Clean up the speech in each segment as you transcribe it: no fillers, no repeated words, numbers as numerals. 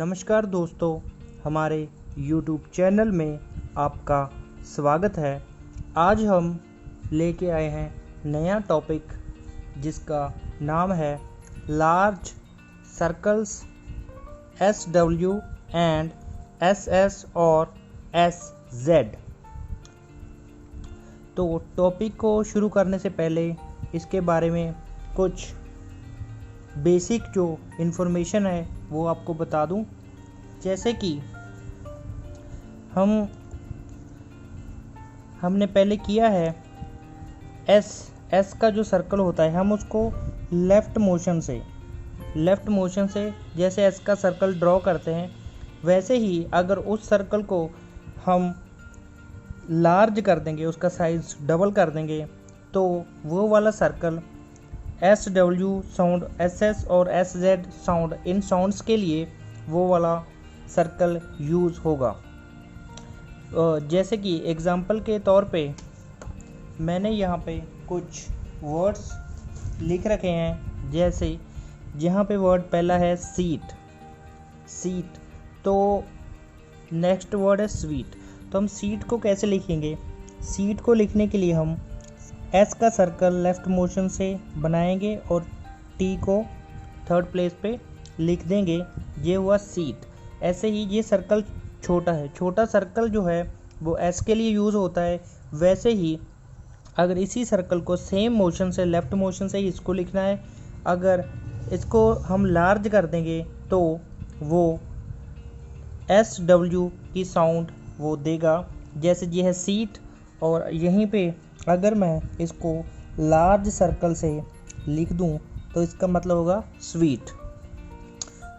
नमस्कार दोस्तों, हमारे YouTube चैनल में आपका स्वागत है। आज हम लेके आए हैं नया टॉपिक जिसका नाम है large circles SW and SS और SZ। तो टॉपिक को शुरू करने से पहले इसके बारे में कुछ बेसिक जो इन्फॉर्मेशन है वो आपको बता दूं। जैसे कि हमने पहले किया है एस का जो सर्कल होता है हम उसको लेफ़्ट मोशन से जैसे एस का सर्कल ड्रॉ करते हैं, वैसे ही अगर उस सर्कल को हम लार्ज कर देंगे, उसका साइज़ डबल कर देंगे, तो वो वाला सर्कल SW साउंड, SS और SZ साउंड, इन साउंड्स के लिए वो वाला सर्कल यूज़ होगा। जैसे कि एग्ज़ाम्पल के तौर पे मैंने यहाँ पे कुछ वर्ड्स लिख रखे हैं। जैसे यहाँ पे वर्ड पहला है सीट, तो नेक्स्ट वर्ड है स्वीट। तो हम सीट को कैसे लिखेंगे? सीट को लिखने के लिए हम एस का सर्कल लेफ़्ट मोशन से बनाएंगे और टी को थर्ड प्लेस पे लिख देंगे, ये हुआ सीट। ऐसे ही ये सर्कल छोटा है, छोटा सर्कल जो है वो एस के लिए यूज़ होता है। वैसे ही अगर इसी सर्कल को सेम मोशन से, लेफ़्ट मोशन से ही इसको लिखना है, अगर इसको हम लार्ज कर देंगे तो वो SW की साउंड वो देगा। जैसे ये है सीट और यहीं पे अगर मैं इसको लार्ज सर्कल से लिख दूं तो इसका मतलब होगा स्वीट।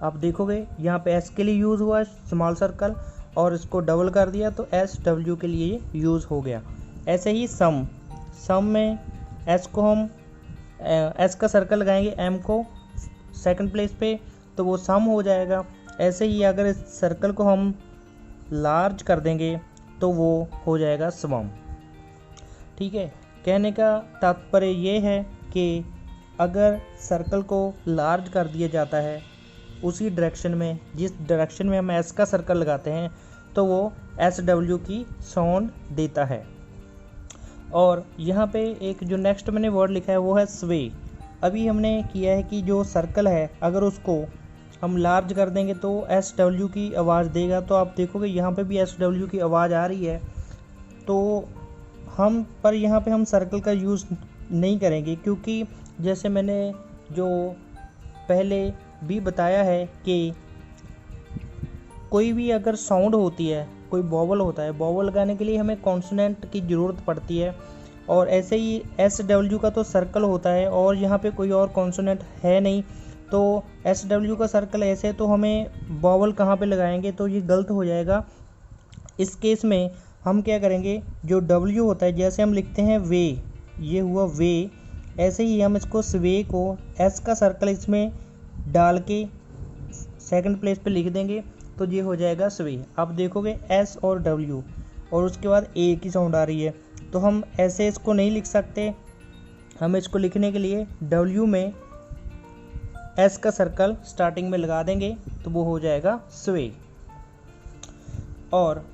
आप देखोगे यहाँ पे एस के लिए यूज़ हुआ स्मॉल सर्कल और इसको डबल कर दिया तो SW के लिए यूज़ हो गया। ऐसे ही सम में एस को हम एस का सर्कल लगाएंगे, एम को सेकंड प्लेस पे, तो वो सम हो जाएगा। ऐसे ही अगर इस सर्कल को हम लार्ज कर देंगे तो वो हो जाएगा स्वम। ठीक है, कहने का तात्पर्य ये है कि अगर सर्कल को लार्ज कर दिया जाता है उसी डायरेक्शन में जिस डायरेक्शन में हम एस का सर्कल लगाते हैं तो वो SW की साउंड देता है। और यहाँ पे एक जो नेक्स्ट मैंने वर्ड लिखा है वो है स्वे। अभी हमने किया है कि जो सर्कल है अगर उसको हम लार्ज कर देंगे तो SW की आवाज़ देगा। तो आप देखोगे यहाँ पे भी SW की आवाज़ आ रही है। तो यहाँ पे हम सर्कल का यूज़ नहीं करेंगे, क्योंकि जैसे मैंने जो पहले भी बताया है कि कोई भी अगर साउंड होती है, कोई वोवल होता है, वोवल लगाने के लिए हमें कॉन्सोनेंट की ज़रूरत पड़ती है। और ऐसे ही SW का तो सर्कल होता है और यहाँ पे कोई और कॉन्सोनेंट है नहीं, तो SW का सर्कल ऐसे, तो हमें वोवल कहाँ पे लगाएंगे तो ये गलत हो जाएगा। इस केस में हम क्या करेंगे, जो W होता है जैसे हम लिखते हैं वे, ये हुआ वे, ऐसे ही हम इसको स्वे को S का सर्कल इसमें डाल के सेकंड प्लेस पे लिख देंगे तो ये हो जाएगा स्वे। आप देखोगे S और W और उसके बाद A की साउंड आ रही है, तो हम ऐसे इसको नहीं लिख सकते। हम इसको लिखने के लिए W में S का सर्कल स्टार्टिंग में लगा देंगे तो वो हो जाएगा स्वे। और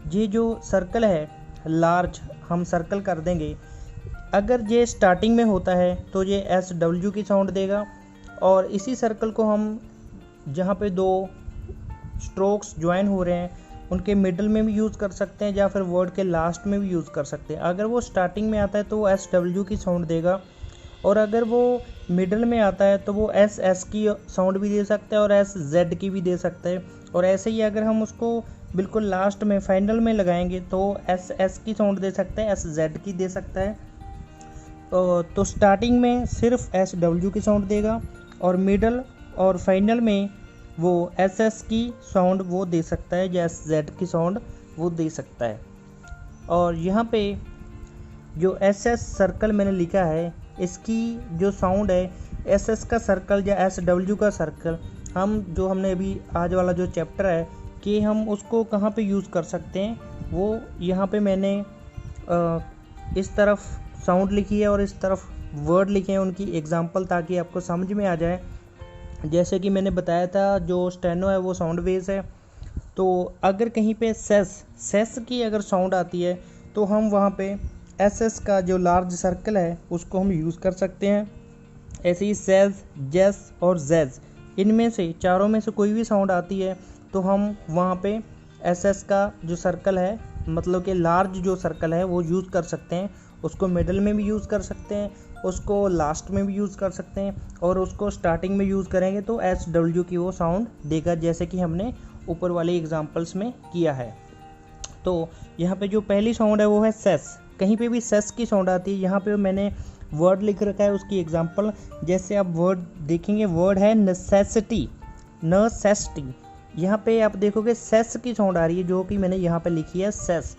ये जो सर्कल है लार्ज हम सर्कल कर देंगे, अगर ये स्टार्टिंग में होता है तो ये SW की साउंड देगा। और इसी सर्कल को हम जहाँ पे दो स्ट्रोक्स ज्वाइन हो रहे हैं उनके मिडल में भी यूज़ कर सकते हैं या फिर वर्ड के लास्ट में भी यूज़ कर सकते हैं। अगर वो स्टार्टिंग में आता है तो वो SW की साउंड देगा, और अगर वो मिडल में आता है तो वो SS की साउंड भी दे सकता है और SZ की भी दे सकता है। और ऐसे ही अगर हम उसको बिल्कुल लास्ट में फाइनल में लगाएंगे तो SS की साउंड दे सकता है, SZ की दे सकता है। तो स्टार्टिंग में सिर्फ SW की साउंड देगा और मिडल और फाइनल में वो SS की साउंड वो दे सकता है या SZ की साउंड वो दे सकता है। और यहाँ पे जो SS सर्कल मैंने लिखा है इसकी जो साउंड है, SS का सर्कल या SW का सर्कल, हमने अभी आज वाला जो चैप्टर है कि हम उसको कहाँ पे यूज़ कर सकते हैं, वो यहाँ पे मैंने इस तरफ साउंड लिखी है और इस तरफ वर्ड लिखे हैं उनकी एग्जांपल, ताकि आपको समझ में आ जाए जैसे कि मैंने बताया था जो स्टेनो है वो साउंड बेस है। तो अगर कहीं पे सेस की अगर साउंड आती है तो हम वहाँ पे एस का जो लार्ज सर्कल है उसको हम यूज़ कर सकते हैं। ऐसे ही सेज, जेस और जेज, इनमें से चारों में से कोई भी साउंड आती है तो हम वहाँ पे एस का जो सर्कल है, मतलब कि लार्ज जो सर्कल है वो यूज़ कर सकते हैं। उसको मिडल में भी यूज़ कर सकते हैं, उसको लास्ट में भी यूज़ कर सकते हैं, और उसको स्टार्टिंग में यूज़ करेंगे तो एस डब्ल्यू की वो साउंड देगा, जैसे कि हमने ऊपर वाले एग्जांपल्स में किया है। तो यहाँ पे जो पहली साउंड है वो है सेस। कहीं पे भी सेस की साउंड आती है, यहाँ पे मैंने वर्ड लिख रखा है उसकी एग्जांपल। जैसे आप वर्ड देखेंगे, वर्ड है नेसेसिटी, नेसेसिटी। यहाँ पे आप देखोगे सेस की साउंड आ रही है, जो कि मैंने यहाँ पे लिखी है सेस।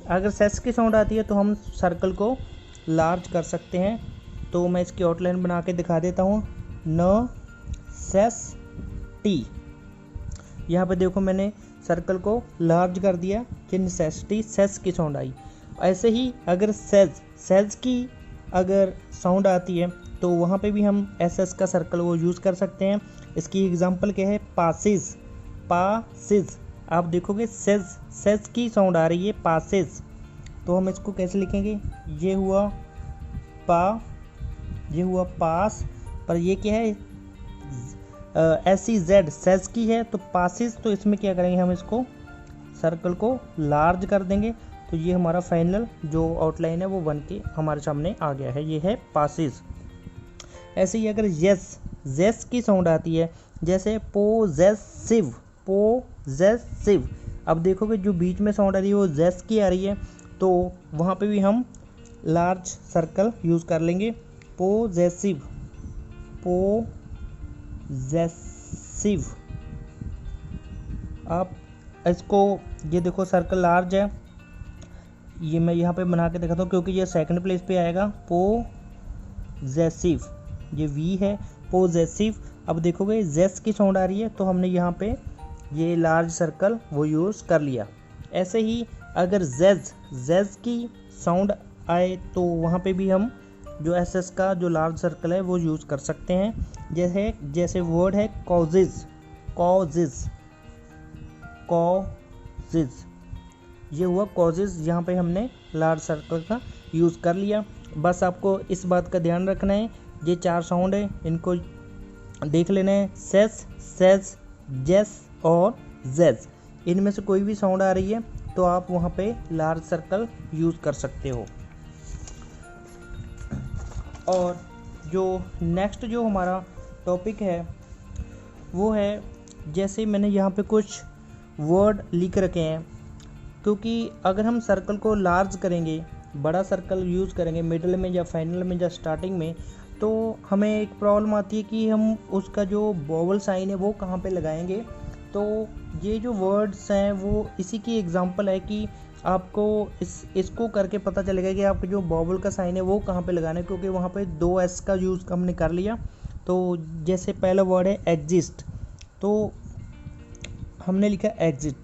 अगर सेस की साउंड आती है तो हम सर्कल को लार्ज कर सकते हैं। तो मैं इसकी आउटलाइन बना के दिखा देता हूँ। न सेस टी, यहाँ पे देखो मैंने सर्कल को लार्ज कर दिया कि नेसेसिटी, सेस की साउंड आई। ऐसे ही अगर सेज की अगर साउंड आती है तो वहाँ पे भी हम एस का सर्कल वो यूज़ कर सकते हैं। इसकी एग्जांपल क्या है, पासिस, पासिस। आप देखोगे सेज की साउंड आ रही है, पासिस। तो हम इसको कैसे लिखेंगे, ये हुआ पास, पर ये क्या है, SEZ, सेज की है तो पासिस। तो इसमें क्या करेंगे, हम इसको सर्कल को लार्ज कर देंगे। तो ये हमारा फाइनल जो आउटलाइन है वो बन के हमारे सामने आ गया है, ये है पासिस। ऐसे ही अगर जेस की साउंड आती है, जैसे पोजेसिव, अब देखोगे जो बीच में साउंड आ रही है वो जेस की आ रही है, तो वहाँ पे भी हम लार्ज सर्कल यूज़ कर लेंगे। पोजेसिव, आप इसको, ये देखो सर्कल लार्ज है, ये मैं यहाँ पे बना के दिखाता हूँ क्योंकि ये सेकंड प्लेस पे आएगा। पोजेसिव, ये वी है, पोजेसिव। अब देखोगे जेस की साउंड आ रही है तो हमने यहाँ पे ये लार्ज सर्कल वो यूज़ कर लिया। ऐसे ही अगर जेज की साउंड आए तो वहाँ पे भी हम जो एस का जो लार्ज सर्कल है वो यूज़ कर सकते हैं। जैसे वर्ड है कॉजेज, ये हुआ कॉजेज, यहाँ पे हमने लार्ज सर्कल का यूज़ कर लिया। बस आपको इस बात का ध्यान रखना है, ये चार साउंड है इनको देख लेना है, सेज, जेस और जेज। इनमें से कोई भी साउंड आ रही है तो आप वहाँ पे लार्ज सर्कल यूज़ कर सकते हो। और जो नेक्स्ट जो हमारा टॉपिक है वो है, जैसे मैंने यहाँ पे कुछ वर्ड लिख रखे हैं, क्योंकि अगर हम सर्कल को लार्ज करेंगे, बड़ा सर्कल यूज़ करेंगे मिडल में या फाइनल में या स्टार्टिंग में, तो हमें एक प्रॉब्लम आती है कि हम उसका जो वोवल साइन है वो कहाँ पे लगाएंगे। तो ये जो वर्ड्स हैं वो इसी की एग्जांपल है कि आपको इसको करके पता चलेगा कि आपका जो वोवल का साइन है वो कहाँ पे लगाना है, क्योंकि वहाँ पे 2 S का यूज़ हमने कर लिया। तो जैसे पहला वर्ड है एग्जिस्ट, तो हमने लिखा एग्जिट।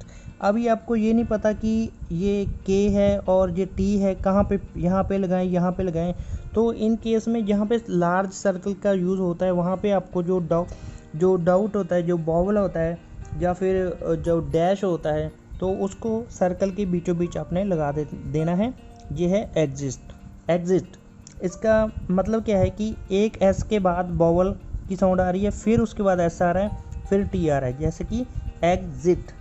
अभी आपको ये नहीं पता कि ये के है और ये टी है, कहाँ पे, यहाँ पे लगाएं, यहाँ पे लगाएं। तो इन केस में जहाँ पे लार्ज सर्कल का यूज़ होता है वहाँ पे आपको जो डाउट होता है, जो वोवल होता है या फिर जो डैश होता है, तो उसको सर्कल के बीचों बीच आपने लगा देना है। ये है एग्जिट। इसका मतलब क्या है कि एक एस के बाद वोवल की साउंड आ रही है, फिर उसके बाद एस आ रहा है, फिर टी आ रहा है, जैसे कि एग्जिट।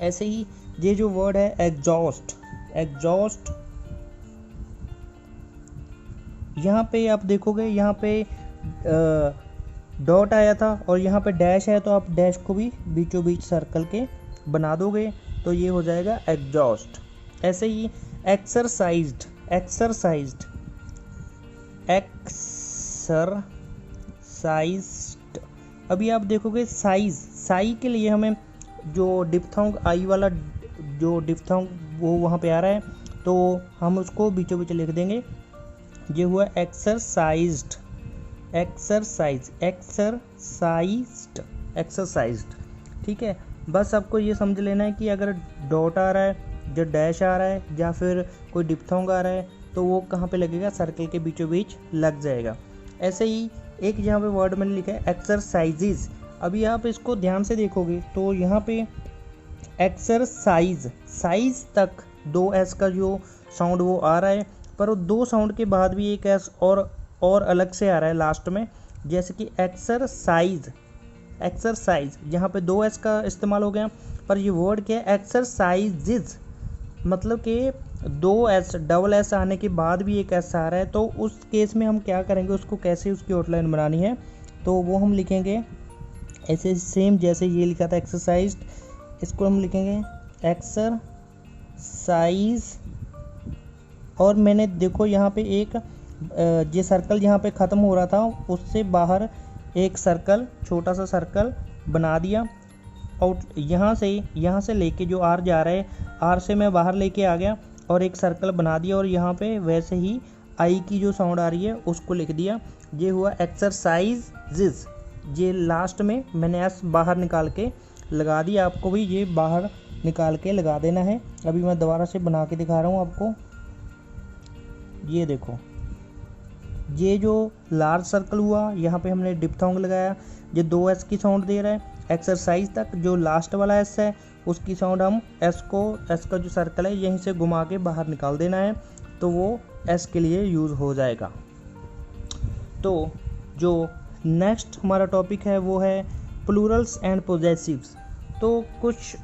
ऐसे ही ये जो वर्ड है एग्जॉस्ट, यहाँ पे आप देखोगे, यहाँ पे डॉट आया था और यहाँ पे डैश है, तो आप डैश को भी बीचों बीच सर्कल के बना दोगे तो ये हो जाएगा एग्जॉस्ट। ऐसे ही एक्सरसाइज्ड, अभी आप देखोगे साई के लिए हमें जो डिप्थोंग आई वाला जो डिप्थोंग वो वहाँ पे आ रहा है, तो हम उसको बीचों बीच लिख देंगे। ये हुआ एक्सरसाइज्ड, ठीक है। बस आपको ये समझ लेना है कि अगर डॉट आ रहा है, जो डैश आ रहा है या फिर कोई डिप्थोंग आ रहा है तो वो कहाँ पे लगेगा, सर्कल के बीचों बीच लग जाएगा। ऐसे ही एक यहाँ पे वर्ड मैंने लिखा है एक्सरसाइजेज। अभी आप इसको ध्यान से देखोगे तो यहाँ पे एक्सरसाइज, साइज तक 2 एस का जो साउंड वो आ रहा है, पर वो 2 साउंड के बाद भी एक एस और अलग से आ रहा है लास्ट में, जैसे कि एक्सरसाइज, एक्सरसाइज यहाँ पे 2 एस का इस्तेमाल हो गया, पर ये वर्ड क्या है एक्सरसाइजेज, मतलब कि 2 एस डबल एस आने के बाद भी एक एस आ रहा है। तो उस केस में हम क्या करेंगे, उसको कैसे उसकी आउटलाइन बनानी है, तो वो हम लिखेंगे ऐसे सेम जैसे ये लिखा था एक्सरसाइज, इसको हम लिखेंगे एक्सरसाइज। और मैंने देखो यहाँ पे एक ये सर्कल यहाँ पे ख़त्म हो रहा था, उससे बाहर एक सर्कल, छोटा सा सर्कल बना दिया। और यहाँ से लेके जो आर जा रहा है, आर से मैं बाहर लेके आ गया और एक सर्कल बना दिया, और यहाँ पे वैसे ही आई की जो साउंड आ रही है उसको लिख दिया। ये हुआ एक्सरसाइजेज। ये लास्ट में मैंने एस बाहर निकाल के लगा दिया, आपको भी ये बाहर निकाल के लगा देना है। अभी मैं दोबारा से बना के दिखा रहा हूँ आपको। ये देखो, ये जो लार्ज सर्कल हुआ यहाँ पे हमने डिप्थोंग लगाया, ये 2 एस की साउंड दे रहा है। एक्सरसाइज तक जो लास्ट वाला एस है उसकी साउंड हम एस का जो सर्कल है यहीं से घुमा के बाहर निकाल देना है, तो वो एस के लिए यूज़ हो जाएगा। तो जो नेक्स्ट हमारा टॉपिक है वो है प्लूरल्स एंड पोजेसिव्स। तो कुछ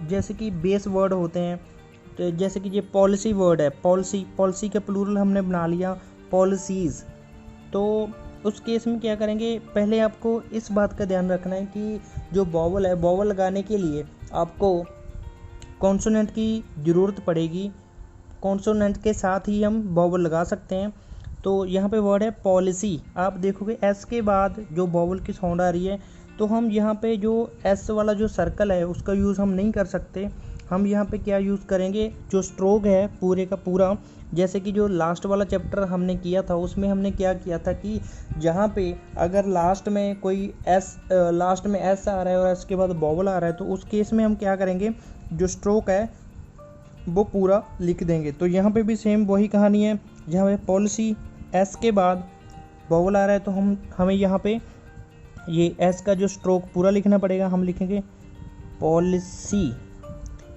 जैसे कि बेस वर्ड होते हैं, तो जैसे कि ये पॉलिसी वर्ड है, पॉलिसी का प्लूरल हमने बना लिया पॉलिसीज़। तो उस केस में क्या करेंगे, पहले आपको इस बात का ध्यान रखना है कि जो वॉवल है, वॉवल लगाने के लिए आपको कॉन्सोनेंट की ज़रूरत पड़ेगी। कॉन्सोनेंट के साथ ही हम वॉवल लगा सकते हैं। तो यहाँ पे वर्ड है पॉलिसी, आप देखोगे एस के बाद जो वॉवल की साउंड आ रही है, तो हम यहाँ पे जो एस वाला जो सर्कल है उसका यूज़ हम नहीं कर सकते। हम यहाँ पे क्या यूज़ करेंगे, जो स्ट्रोक है पूरे का पूरा, जैसे कि जो लास्ट वाला चैप्टर हमने किया था उसमें हमने क्या किया था कि जहाँ पे अगर लास्ट में कोई लास्ट में एस आ रहा है और एस के बाद वॉवल आ रहा है, तो उस केस में हम क्या करेंगे, जो स्ट्रोक है वो पूरा लिख देंगे। तो यहाँ पे भी सेम वही कहानी है, जहाँ पे पॉलिसी एस के बाद वॉवल आ रहा है तो हमें यहाँ पे ये एस का जो स्ट्रोक पूरा लिखना पड़ेगा। हम लिखेंगे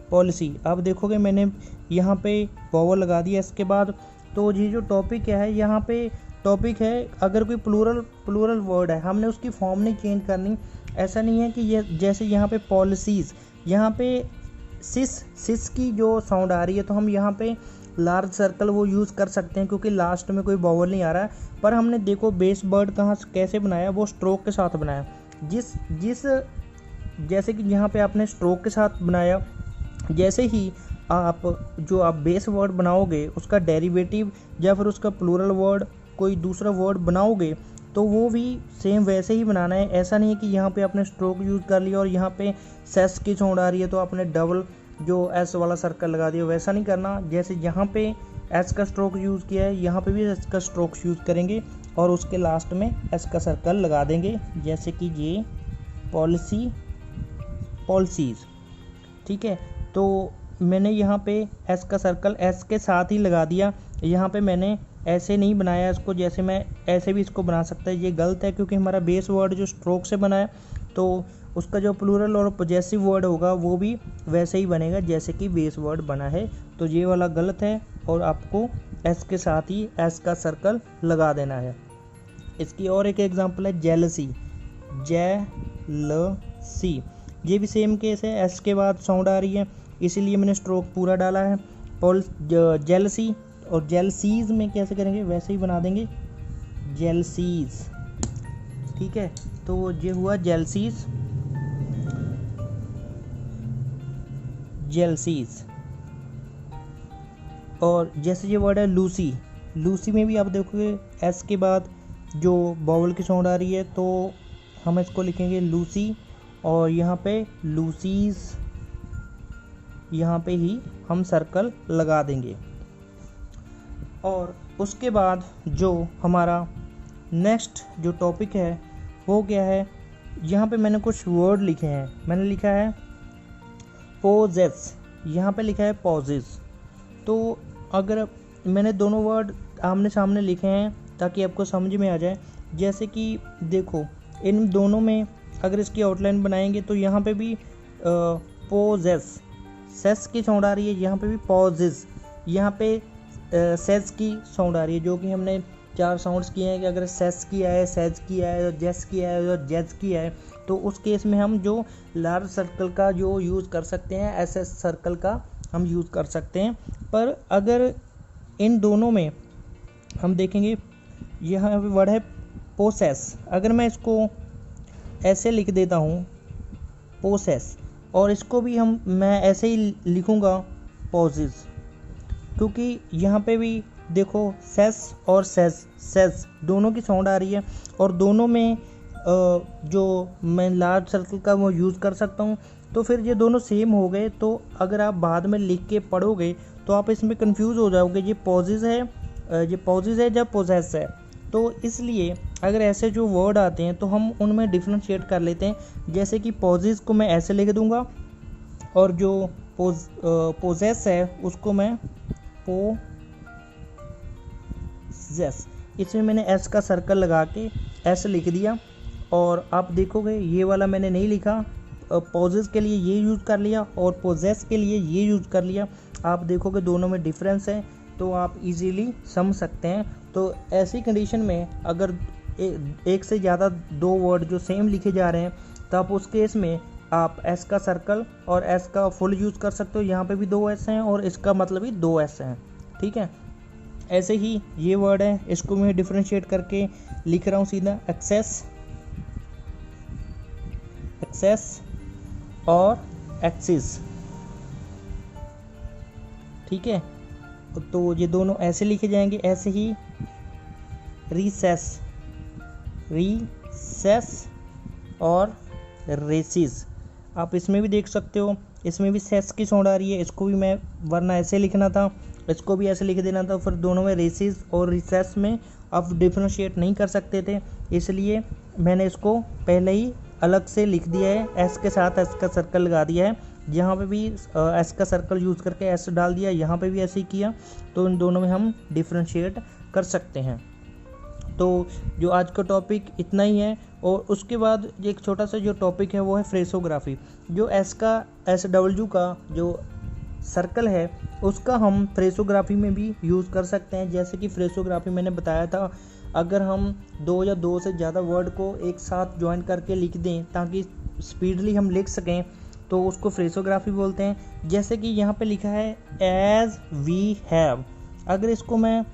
पॉलिसी। आप देखोगे मैंने यहाँ पे वॉवल लगा दिया एस के बाद। तो ये जो टॉपिक है, यहाँ पे टॉपिक है अगर कोई प्लूरल वर्ड है, हमने उसकी फॉर्म नहीं चेंज करनी। ऐसा नहीं है कि ये जैसे यहाँ पे पॉलिसीज़, यहाँ पे सिस की जो साउंड आ रही है, तो हम यहाँ पे लार्ज सर्कल वो यूज़ कर सकते हैं क्योंकि लास्ट में कोई वॉवल नहीं आ रहा है। पर हमने देखो बेस वर्ड कैसे बनाया, वो स्ट्रोक के साथ बनाया। जैसे कि यहाँ पे आपने स्ट्रोक के साथ बनाया, जैसे ही आप बेस वर्ड बनाओगे उसका डेरिवेटिव या फिर उसका प्लूरल वर्ड कोई दूसरा वर्ड बनाओगे तो वो भी सेम वैसे ही बनाना है। ऐसा नहीं है कि यहाँ पे आपने स्ट्रोक यूज़ कर लिया और यहाँ पे सेस की साउंड आ रही है तो आपने डबल जो एस वाला सर्कल लगा दिया, वैसा नहीं करना। जैसे यहाँ पे एस का स्ट्रोक यूज़ किया है, यहाँ पे भी एस का स्ट्रोक यूज़ करेंगे और उसके लास्ट में एस का सर्कल लगा देंगे, जैसे कि ये पॉलिसीज़। ठीक है, तो मैंने यहाँ पे एस का सर्कल एस के साथ ही लगा दिया। यहाँ पे मैंने ऐसे नहीं बनाया इसको, जैसे मैं ऐसे भी इसको बना सकता है, ये गलत है क्योंकि हमारा बेस वर्ड जो स्ट्रोक से बना है तो उसका जो प्लूरल और पॉजेसिव वर्ड होगा वो भी वैसे ही बनेगा जैसे कि बेस वर्ड बना है। तो ये वाला गलत है और आपको एस के साथ ही एस का सर्कल लगा देना है। इसकी और एक एग्जांपल है जेलसी। ये भी सेम केस है, एस के बाद साउंड आ रही है इसीलिए मैंने स्ट्रोक पूरा डाला है। जेलसी और जेलसीज में कैसे करेंगे, वैसे ही बना देंगे जेलसीज। ठीक है, तो ये हुआ जेलसीज। और जैसे ये वर्ड है लूसी में भी आप देखोगे एस के बाद जो वॉवल की साउंड आ रही है तो हम इसको लिखेंगे लूसी, और यहाँ पे लूसीज, यहाँ पे ही हम सर्कल लगा देंगे। और उसके बाद जो हमारा नेक्स्ट जो टॉपिक है वो क्या है, यहाँ पे मैंने कुछ वर्ड लिखे हैं। मैंने लिखा है पोजेस, यहाँ पे लिखा है पॉजेस। तो अगर मैंने दोनों वर्ड आमने सामने लिखे हैं ताकि आपको समझ में आ जाए, जैसे कि देखो इन दोनों में अगर इसकी आउटलाइन बनाएंगे तो यहाँ पे भी पोजेस सेस की साउंड आ रही है, यहाँ पे भी पॉजेस, यहाँ पे सेस की साउंड आ रही है, जो कि हमने 4 साउंड्स किए हैं कि अगर सेस किया है, सेज किया है, और जेस किया है और जेज किया है, तो उस केस में हम जो लार्ज सर्कल का जो यूज़ कर सकते हैं ऐसे सर्कल का हम यूज़ कर सकते हैं। पर अगर इन दोनों में हम देखेंगे, यहाँ पे वर्ड है पोसेस, अगर मैं इसको ऐसे लिख देता हूँ पोसेस, और इसको भी मैं ऐसे ही लिखूँगा पॉजेस, क्योंकि यहाँ पे भी देखो सेस और सेस दोनों की साउंड आ रही है, और दोनों में जो मैं लार्ज सर्कल का वो यूज़ कर सकता हूँ। तो फिर ये दोनों सेम हो गए, तो अगर आप बाद में लिख के पढ़ोगे तो आप इसमें कंफ्यूज हो जाओगे, ये पॉजेस है या पोजेस है। तो इसलिए अगर ऐसे जो वर्ड आते हैं तो हम उनमें डिफ्रेंशिएट कर लेते हैं। जैसे कि पॉजेस को मैं ऐसे लिख दूंगा, और जो पोजेस है उसको मैं पोजेस, इसमें मैंने एस का सर्कल लगा के ऐसे लिख दिया। और आप देखोगे ये वाला मैंने नहीं लिखा, पॉजेस के लिए ये यूज़ कर लिया और पोजेस के लिए ये यूज़ कर लिया। आप देखोगे दोनों में डिफरेंस है, तो आप इजीली समझ सकते हैं। तो ऐसी कंडीशन में अगर एक से ज़्यादा 2 वर्ड जो सेम लिखे जा रहे हैं, तो आप उस केस में आप एस का सर्कल और एस का फुल यूज़ कर सकते हो। यहाँ पे भी 2 एस हैं और इसका मतलब भी 2 एस हैं, ठीक है। ऐसे ही ये वर्ड है, इसको मैं डिफरेंशिएट करके लिख रहा हूँ सीधा, एक्सेस और एक्सिस, ठीक है। तो ये दोनों ऐसे लिखे जाएंगे। ऐसे ही रिसेस और रेसिस, आप इसमें भी देख सकते हो, इसमें भी सेस की साउंड आ रही है, इसको भी मैं वरना ऐसे लिखना था, इसको भी ऐसे लिख देना था। फिर दोनों में रेसिस और रिसेस में आप डिफ्रेंशिएट नहीं कर सकते थे, इसलिए मैंने इसको पहले ही अलग से लिख दिया है, एस के साथ एस का सर्कल लगा दिया है। यहाँ पे भी एस का सर्कल यूज़ करके एस डाल दिया, यहाँ पे भी ऐसे ही किया। तो इन दोनों में हम डिफ्रेंशिएट कर सकते हैं। तो जो आज का टॉपिक इतना ही है, और उसके बाद एक छोटा सा जो टॉपिक है वो है फ्रेसोग्राफी। जो SW का जो सर्कल है उसका हम फ्रेसोग्राफी में भी यूज़ कर सकते हैं। जैसे कि फ्रेसोग्राफी मैंने बताया था, अगर हम 2 या 2 से ज़्यादा वर्ड को एक साथ ज्वाइन करके लिख दें ताकि स्पीडली हम लिख सकें, तो उसको फ्रेसोग्राफी बोलते हैं। जैसे कि यहाँ पे लिखा है एज वी हैव, अगर इसको मैं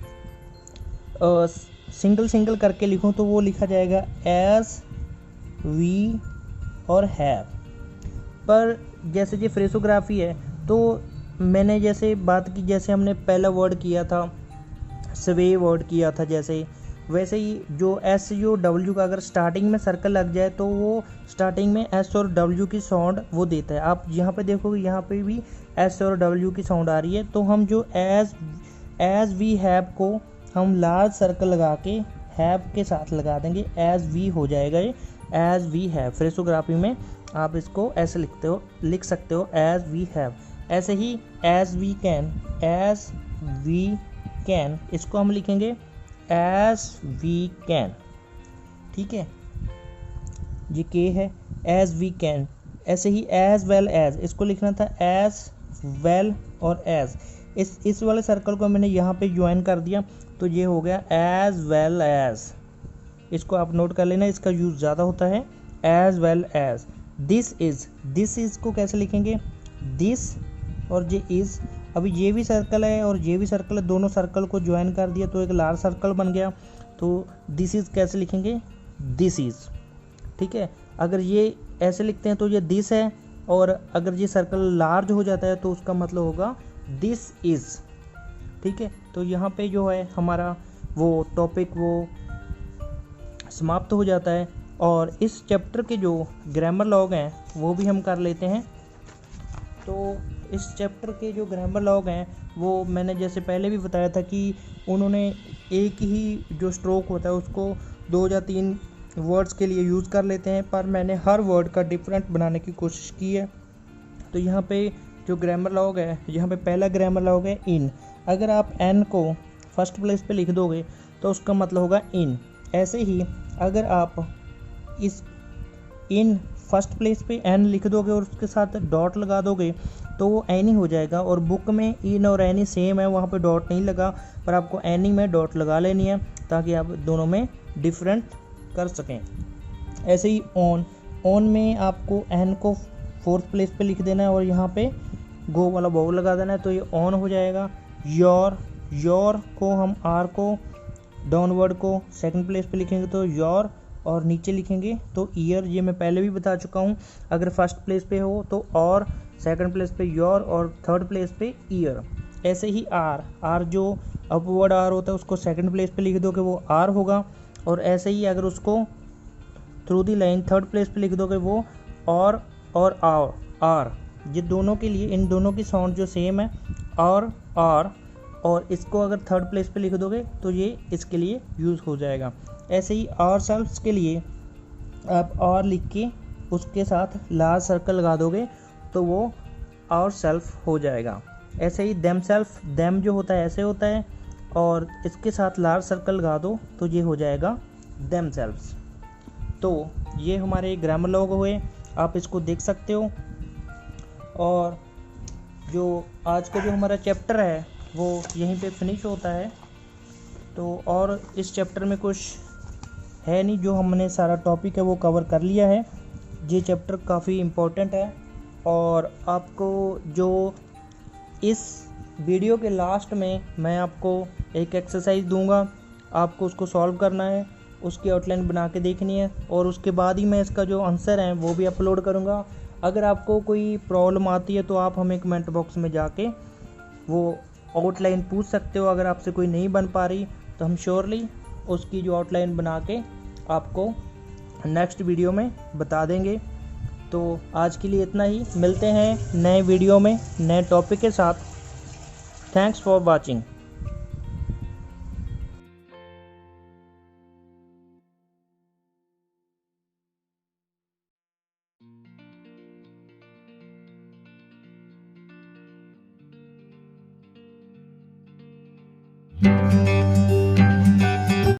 सिंगल करके लिखूं तो वो लिखा जाएगा एज वी और हैव। पर जैसे ये फ्रेसोग्राफी है, तो मैंने जैसे बात की, जैसे हमने पहला वर्ड किया था स्वे वर्ड किया था, जैसे वैसे ही जो SU का अगर स्टार्टिंग में सर्कल लग जाए तो वो स्टार्टिंग में S और W की साउंड वो देता है। आप यहाँ पे देखोगे यहाँ पे भी S और W की साउंड आ रही है। तो हम जो एज वी हैव को हम लार्ज सर्कल लगा के हैव के साथ लगा देंगे, एज वी हो जाएगा ये एज वी हैव। फ्रेसोग्राफी में आप इसको ऐसे लिख सकते हो एज वी हैव। ऐसे ही एज वी कैन, इसको हम लिखेंगे एज वी कैन, ठीक है। ये के है एज वी कैन। ऐसे ही एज वेल एज, इसको लिखना था एज वेल और एज। इस वाले सर्कल को मैंने यहाँ पे ज्वाइन कर दिया, तो ये हो गया एज वेल एज। इसको आप नोट कर लेना, इसका यूज़ ज़्यादा होता है as well as. This is को कैसे लिखेंगे, दिस और ये इज़। अभी ये भी सर्कल है और ये भी सर्कल है, दोनों सर्कल को ज्वाइन कर दिया तो एक लार्ज सर्कल बन गया। तो दिस इज़ कैसे लिखेंगे, दिस इज़, ठीक है। अगर ये ऐसे लिखते हैं तो ये दिस है, और अगर ये सर्कल लार्ज हो जाता है तो उसका मतलब होगा दिस इज़, ठीक है। तो यहाँ पे जो है हमारा वो टॉपिक वो समाप्त हो जाता है, और इस चैप्टर के जो ग्रामर लॉग हैं वो भी हम कर लेते हैं। तो इस चैप्टर के जो ग्रामर लॉग हैं वो मैंने जैसे पहले भी बताया था कि उन्होंने एक ही जो स्ट्रोक होता है उसको 2 या 3 वर्ड्स के लिए यूज़ कर लेते हैं, पर मैंने हर वर्ड का डिफरेंट बनाने की कोशिश की है। तो यहाँ पे जो ग्रामर लॉग है, यहाँ पे पहला ग्रामर लॉग है इन। अगर आप एन को फर्स्ट प्लेस पे लिख दोगे तो उसका मतलब होगा इन। ऐसे ही अगर आप इस इन फर्स्ट प्लेस पे एन लिख दोगे और उसके साथ डॉट लगा दोगे तो वो एनी हो जाएगा। और बुक में इन और एनी सेम है, वहाँ पे डॉट नहीं लगा, पर आपको एनी में डॉट लगा लेनी है ताकि आप दोनों में डिफरेंट कर सकें। ऐसे ही ऑन में आपको एन को फोर्थ प्लेस पे लिख देना है और यहाँ पे गो वाला बॉल लगा देना है, तो ये ऑन हो जाएगा। योर को हम आर को डाउनवर्ड को सेकंड प्लेस पे लिखेंगे तो योर, और नीचे लिखेंगे तो ईयर। ये मैं पहले भी बता चुका हूँ, अगर फर्स्ट प्लेस पे हो तो और, सेकंड प्लेस पे योर और थर्ड प्लेस पे ईयर। ऐसे ही आर जो अपवर्ड आर होता है उसको सेकंड प्लेस पे लिख दोगे वो आर होगा। और ऐसे ही अगर उसको through the line third place पे लिख दोगे वो और आर। ये दोनों के लिए इन दोनों की साउंड जो सेम है आर, और इसको अगर थर्ड प्लेस पे लिख दोगे तो ये इसके लिए यूज़ हो जाएगा। ऐसे ही आवर सेल्फ्स के लिए आप आर लिख के उसके साथ लार्ज सर्कल लगा दोगे तो वो आवर सेल्फ हो जाएगा। ऐसे ही देम सेल्फ, देम जो होता है ऐसे होता है और इसके साथ लार्ज सर्कल लगा दो तो ये हो जाएगा देम सेल्फ्स। तो ये हमारे ग्रामर लॉग हुए, आप इसको देख सकते हो। और जो आज का जो हमारा चैप्टर है वो यहीं पे फिनिश होता है। तो और इस चैप्टर में कुछ है नहीं, जो हमने सारा टॉपिक है वो कवर कर लिया है। ये चैप्टर काफ़ी इम्पोर्टेंट है और आपको जो इस वीडियो के लास्ट में मैं आपको एक एक्सरसाइज दूंगा, आपको उसको सॉल्व करना है, उसकी आउटलाइन बना के देखनी है और उसके बाद ही मैं इसका जो आंसर है वो भी अपलोड करूंगा। अगर आपको कोई प्रॉब्लम आती है तो आप हमें कमेंट बॉक्स में जाके वो आउटलाइन पूछ सकते हो। अगर आपसे कोई नहीं बन पा रही तो हम श्योरली उसकी जो आउटलाइन बना के आपको नेक्स्ट वीडियो में बता देंगे। तो आज के लिए इतना ही, मिलते हैं नए वीडियो में नए टॉपिक के साथ। Thanks for watching.